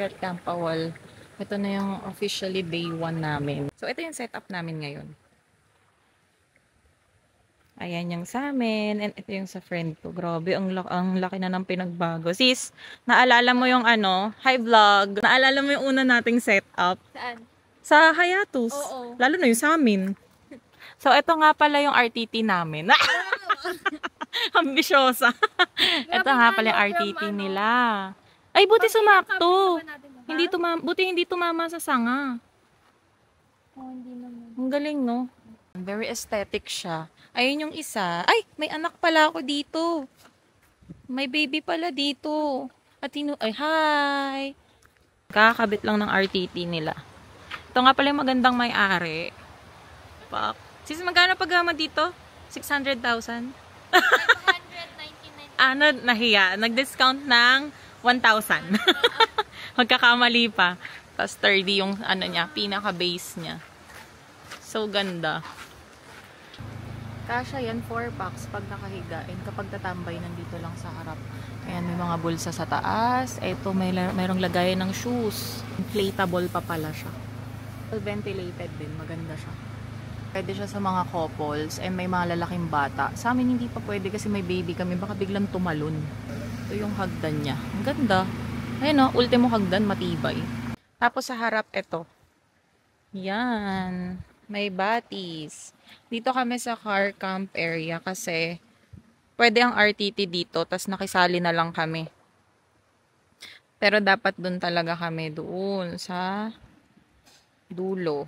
here at Campawal. Ito na yung officially day 1 namin. So, ito yung setup namin ngayon. Ayan yung sa amin. And ito yung sa friend ko. Grabe, ang laki na ng pinagbago. Sis, naalala mo yung ano? Hi vlog. Naalala mo yung una nating setup? Saan? Sa Hayatus. Oo. Lalo na yung sa amin. So, ito nga pala yung RTT namin. Ambisyosa. Ito nga pala yung RTT nila. Ay, buti sumakto. Buti hindi tumama sa sanga. Oh, hindi naman. Ang galing, no? Very aesthetic siya. Ayun yung isa. Ay, may anak pala ako dito. May baby pala dito. Ay, hi! Kakabit lang ng RTT nila. Ito nga pala yung magandang may-ari. Sis, magkano pagama dito? 600,000? 599. Ano, nahiya. Nag-discount ng 1,000. Magkakamali pa. Tapos 30 yung ano niya, pinaka-base niya. So, ganda. Kasha yan, 4 packs pag nakahigain. Kapag tatambay, nandito lang sa harap. Ayan, may mga bulsa sa taas. Ito, mayroong lagayan ng shoes. Inflatable pa pala siya. Ventilated din. Maganda siya. Pwede siya sa mga couples. And may mga lalaking bata. Sa amin, hindi pa pwede kasi may baby kami. Baka biglang tumalon. Ito yung hagdan niya. Ang ganda. Ayun o, ultimo hagdan, matibay. Tapos sa harap, ito. Yan. May batis. Dito kami sa car camp area kasi pwede ang RTT dito, tas nakisali na lang kami. Pero dapat dun talaga kami doon sa dulo.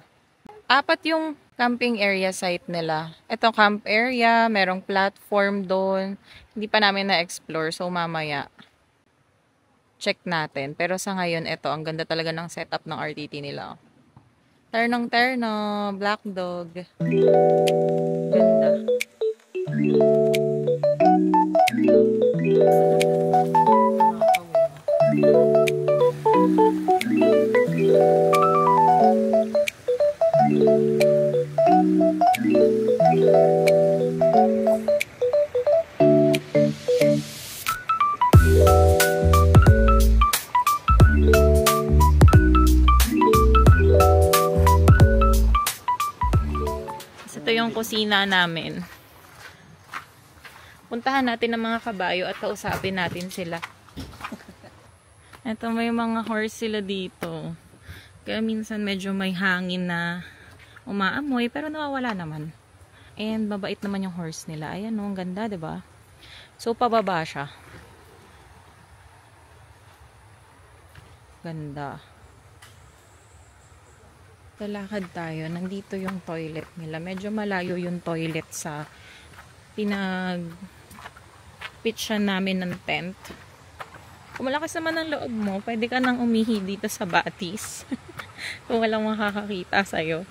4 yung camping area site nila. Ito camp area, merong platform doon. Hindi pa namin na-explore, so mamaya check natin. Pero sa ngayon, ito, ang ganda talaga ng setup ng RTT nila. Ternong-terno, black dog. Ganda. Ito yung kusina namin. Puntahan natin ang mga kabayo at kausapin natin sila. Ito, may mga horse sila dito. Kaya minsan medyo may hangin na umaamoy, pero nawawala naman. And mabait naman yung horse nila. Ayan o, ang ganda, diba? So, pababa siya. Ganda. Lalakad tayo. Nandito yung toilet nila. Medyo malayo yung toilet sa pinag-pitchan namin ng tent. Kung malakas naman ang loob mo, pwede ka nang umihi dito sa batis. Kung walang makakakita sa'yo.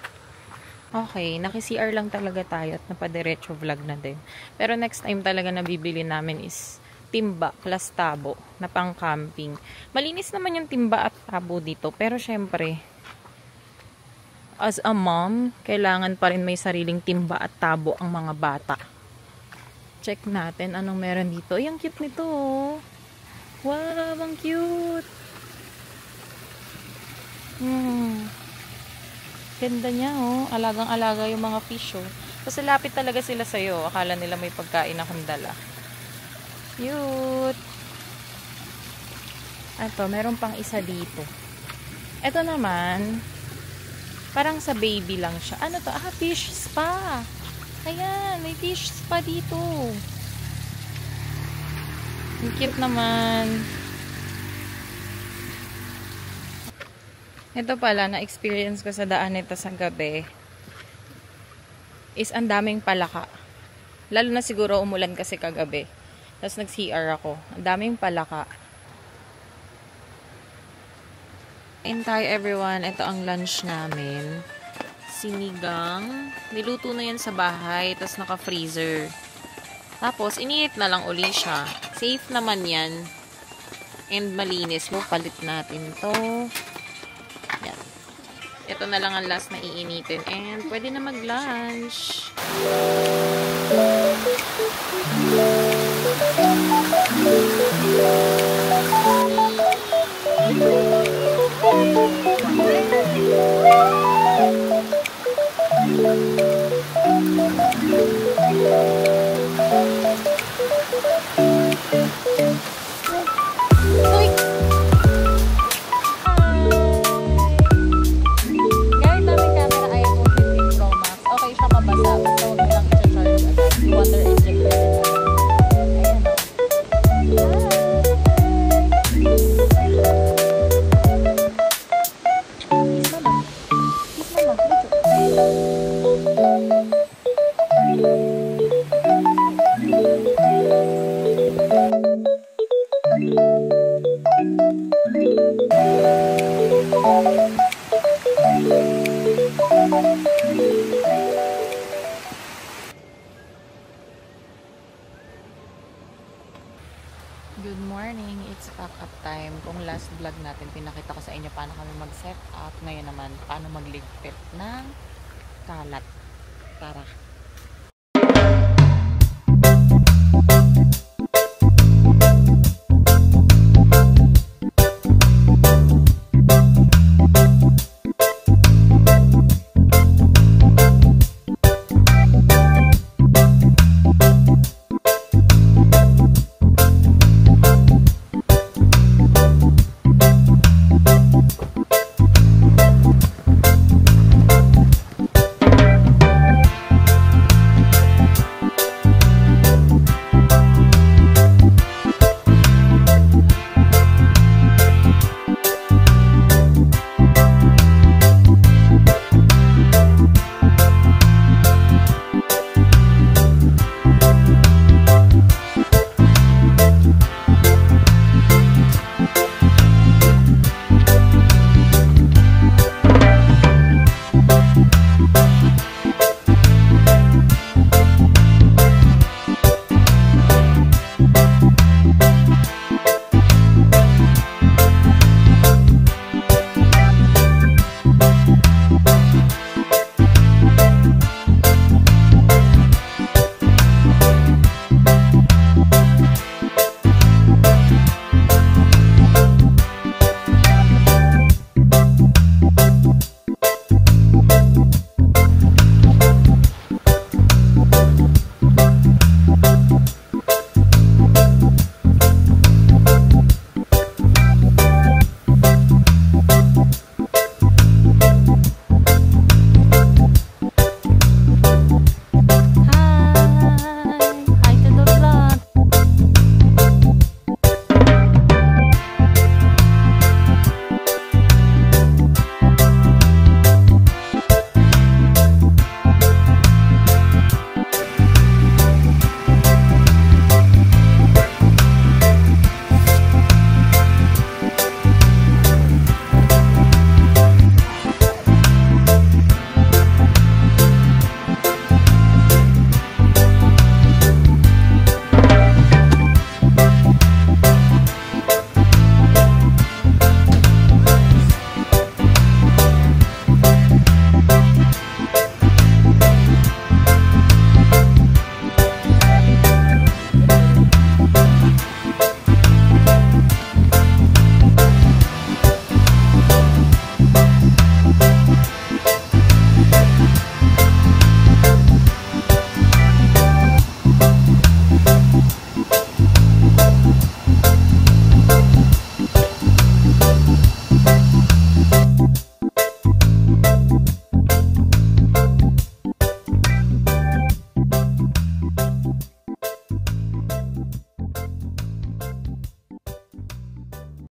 Okay, naki-CR lang talaga tayo at napadiretso vlog na din. Pero next time talaga na bibili namin is timba plus tabo na pang camping. Malinis naman yung timba at tabo dito. Pero syempre, as a mom, kailangan pa rin may sariling timba at tabo ang mga bata. Check natin anong meron dito. Ay, ang cute nito. Wow, ang cute. Ganda niya, oh. Alagang-alaga yung mga fish, oh. Kasi lapit talaga sila sa'yo. Akala nila may pagkain akong dala. Cute. Ito, meron pang isa dito. Ito naman, parang sa baby lang siya. Ano to? Fish spa. Ayan, may fish spa dito. Ang cute naman. Ito pala, na-experience ko sa daan nito sa gabi, is ang daming palaka. Lalo na siguro umulan kasi kagabi. Tapos nag-CR ako. Ang daming palaka. Hi everyone, ito ang lunch namin. Sinigang. Niluto na yan sa bahay, tapos naka-freezer. Tapos, iniit na lang uli siya. Safe naman yan. And malinis. Palit natin to. Yan. Ito na lang ang last na iinitin. And pwede na mag-lunch. Good morning, it's pack up time. Kung last vlog natin, pinakita ko sa inyo paano kami mag-set up. Ngayon naman, paano magligpit ng kalat. Tara.